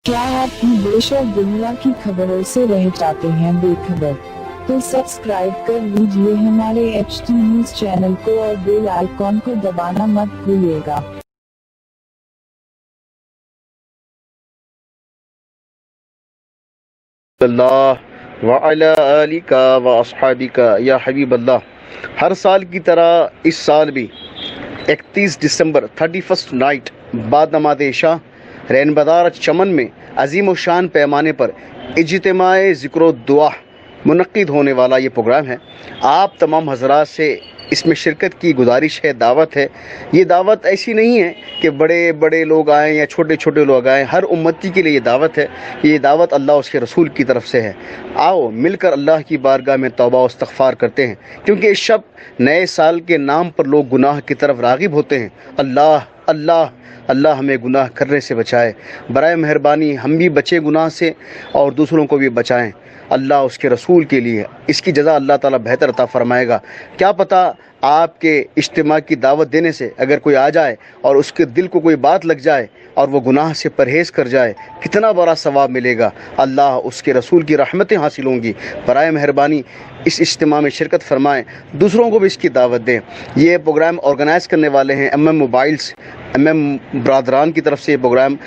क्या आप भी देश और दुनिया की खबरों से रह जाते हैं बेखबर? तो सब्सक्राइब कर लीजिए हमारे HT न्यूज चैनल को और बेल आइकॉन को दबाना मत भूलिएगा। अल्लाह व अला आलिका व अस्हाबिका या हबीब अल्लाह। हर साल की तरह इस साल भी 31 दिसंबर 31st नाइट बाद नमाज इशा रैनबदार चमन में अजीम व शान पैमाने पर इज्तिमाए ज़िक्र दुआ मुनक्किद होने वाला ये प्रोग्राम है। आप तमाम हजरात से इसमें शिरकत की गुजारिश है, दावत है। ये दावत ऐसी नहीं है कि बड़े बड़े लोग आएँ या छोटे छोटे लोग आएँ, हर उम्मती के लिए ये दावत है। ये दावत अल्लाह उसके रसूल की तरफ से है। आओ मिलकर अल्लाह की बारगाह में तौबा व इस्तग़फ़ार करते हैं, क्योंकि इस शब नए साल के नाम पर लोग गुनाह की तरफ राग़िब होते हैं। अल्लाह अल्लाह अल्लाह हमें गुनाह करने से बचाए। बराए मेहरबानी हम भी बचे गुनाह से और दूसरों को भी बचाएं। अल्लाह उसके रसूल के लिए इसकी जज़ा अल्लाह ताला बेहतर अता फरमाएगा। क्या पता आपके इज्तिमा की दावत देने से अगर कोई आ जाए और उसके दिल को कोई बात लग जाए और वो गुनाह से परहेज़ कर जाए, कितना बड़ा सवाब मिलेगा। अल्लाह उसके रसूल की रहमतें हासिल होंगी। बराए मेहरबानी इस इज्तिमा में शिरकत फरमाएँ, दूसरों को भी इसकी दावत दें। ये प्रोग्राम ऑर्गेनाइज़ करने वाले हैं MM मोबाइल्स, MM ब्रादरान की तरफ से ये प्रोग्राम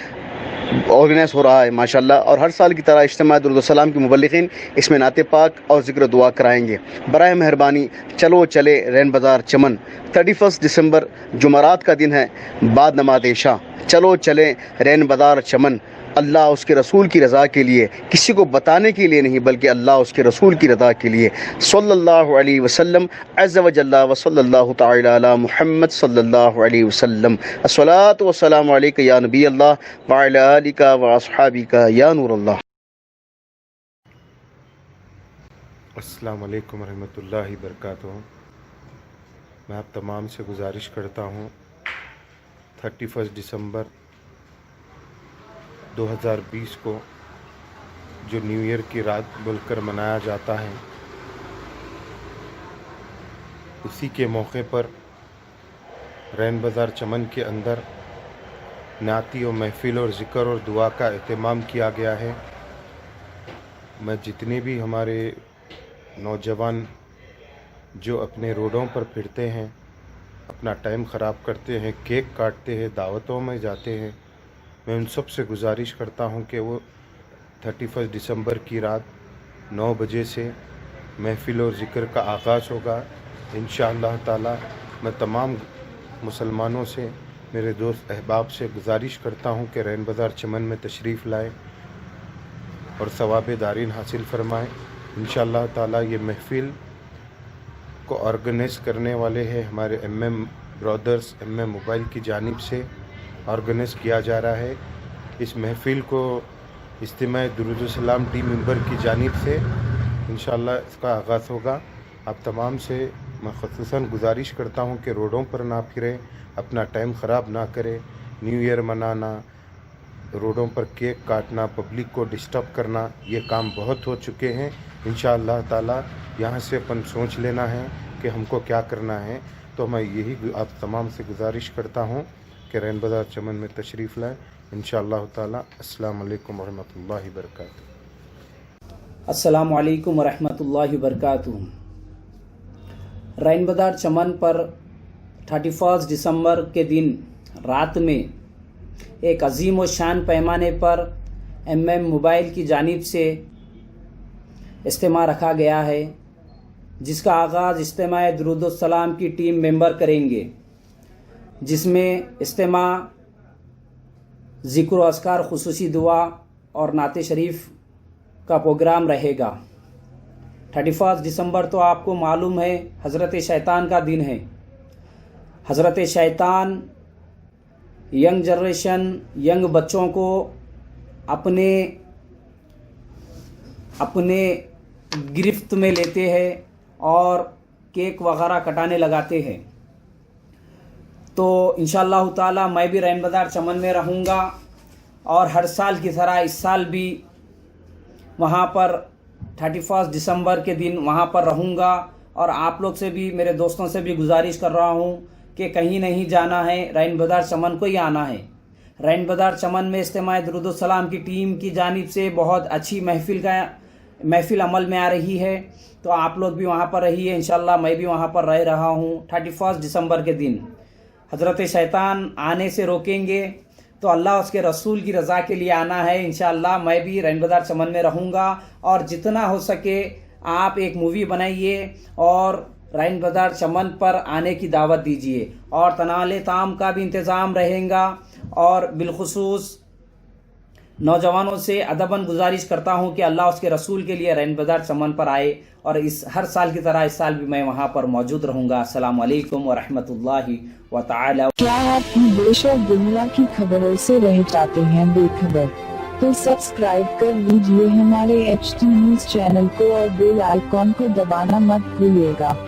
ऑर्गेनाइज हो रहा है माशाल्लाह। और हर साल की तरह इज्तिमा दुरूद सलाम के मुबल्लिगीन इसमें नाते पाक और ज़िक्र दुआ कराएंगे। बराए मेहरबानी चलो चले रैन बाज़ार चमन। 31 दिसंबर जुमरात का दिन है बाद नमाज इशा। चलो चले रैन बाज़ार चमन। अल्लाह उसके रसूल की रज़ा के लिए, किसी को बताने के लिए नहीं, बल्कि अल्लाह उसके रसूल की रज़ा के लिए। सल्लल्लाहु अलैहि वसल्लम अज़्ज़ा व जल्ला व सल्लल्लाहु तआला अला मुहम्मद सल्लल्लाहु अलैहि वसल्लम। अस्सलातु वस्सलामु अलैका या नबी अल्लाह व अला आलिका व अस्हाबिका या नूर अल्लाह। अस्सलामु अलैकुम रहमतुल्लाहि बरकातुहू। मैं आप तमाम से गुजारिश करता हूँ 31 दिसंबर 2020 को जो न्यू ईयर की रात बोलकर मनाया जाता है, उसी के मौके पर रैन बाज़ार चमन के अंदर नाती और महफ़िल और ज़िक्र और दुआ का एहतमाम किया गया है। मैं जितने भी हमारे नौजवान जो अपने रोडों पर फिरते हैं, अपना टाइम ख़राब करते हैं, केक काटते हैं, दावतों में जाते हैं, मैं उन सब से गुजारिश करता हूं कि वो 31 दिसंबर की रात 9 बजे से महफ़िल और ज़िक्र का आगाज़ होगा इंशाअल्लाह ताला। मैं तमाम मुसलमानों से, मेरे दोस्त अहबाब से गुजारिश करता हूं कि रैन बाज़ार चमन में तशरीफ़ लाएँ और सवाब दारीन हासिल फरमाएँ इंशाअल्लाह ताला। ये महफ़िल को ऑर्गेनाइज़ करने वाले हैं हमारे MM ब्रदर्स, MM मोबाइल की जानिब से ऑर्गेनाइज़ किया जा रहा है। इस महफ़िल को इज्तिमा दुरूद सलाम टीम मेंबर की जानिब से इंशाअल्लाह इसका आगाज़ होगा। आप तमाम से मैं ख़ुसूसन गुजारिश करता हूं कि रोडों पर ना फिरें, अपना टाइम ख़राब ना करें। न्यू ईयर मनाना, रोडों पर केक काटना, पब्लिक को डिस्टर्ब करना, ये काम बहुत हो चुके हैं। इंशाअल्लाह ताला यहाँ से अपन सोच लेना है कि हमको क्या करना है। तो मैं यही आप तमाम से गुजारिश करता हूँ कि रैन बाज़ार चमन में तशरीफ़ लाएँ इंशाअल्लाह ताला। अस्सलामु अलैकुम वरहमतुल्लाहि वबरकातुहू। अस्सलामु अलैकुम वरहमतुल्लाहि वबरकातुहू। रैन बाज़ार चमन पर 31 दिसंबर के दिन रात में एक अजीम व शान पैमाने पर MM मोबाइल की जानिब से इज्तिमा रखा गया है, जिसका आगाज़ इज्तिमा दुरूद सलाम की टीम मेंबर करेंगे, जिसमें इज्तिमा ज़िक्र अस्कार खुसूसी दुआ और नाते शरीफ का प्रोग्राम रहेगा। 31 दिसंबर तो आपको मालूम है हज़रत शैतान का दिन है। हज़रत शैतान यंग जनरेशन, यंग बच्चों को अपने गिरफ्त में लेते हैं और केक वगैरह कटाने लगाते हैं। तो इंशाअल्लाह ताला मैं भी रैन बाज़ार चमन में रहूँगा और हर साल की तरह इस साल भी वहाँ पर 31 दिसंबर के दिन वहाँ पर रहूँगा। और आप लोग से भी, मेरे दोस्तों से भी गुजारिश कर रहा हूँ कि कहीं नहीं जाना है, रैन बाज़ार चमन को ही आना है। रैन बाजार चमन में इज्तिमा दुरूद सलाम की टीम की जानिब से बहुत अच्छी महफिल अमल में आ रही है, तो आप लोग भी वहाँ पर रहिए। इंशाल्लाह मैं भी वहाँ पर रह रहा हूँ। 31 दिसंबर के दिन हज़रत शैतान आने से रोकेंगे, तो अल्लाह उसके रसूल की रज़ा के लिए आना है। इंशाल्लाह मैं भी रैन बाजार चमन में रहूँगा, और जितना हो सके आप एक मूवी बनाइए और रैन बाजार चमन पर आने की दावत दीजिए, और तनाले ताम का भी इंतज़ाम रहेगा। और बिलखुसूस नौजवानों से अदबन गुजारिश करता हूँ कि अल्लाह उसके रसूल के लिए रैन बाजार चमन पर आए, और इस हर साल की तरह इस साल भी मैं वहाँ पर मौजूद रहूँगा। अस्सलामु अलैकुम व रहमतुल्लाहि व तआला। क्या आप भी देश और दुनिया की खबरों से रह जाते हैं बेखबर? तो सब्सक्राइब कर लीजिए हमारे HT न्यूज़ चैनल को और बेल आइकॉन को दबाना मत भूलिएगा।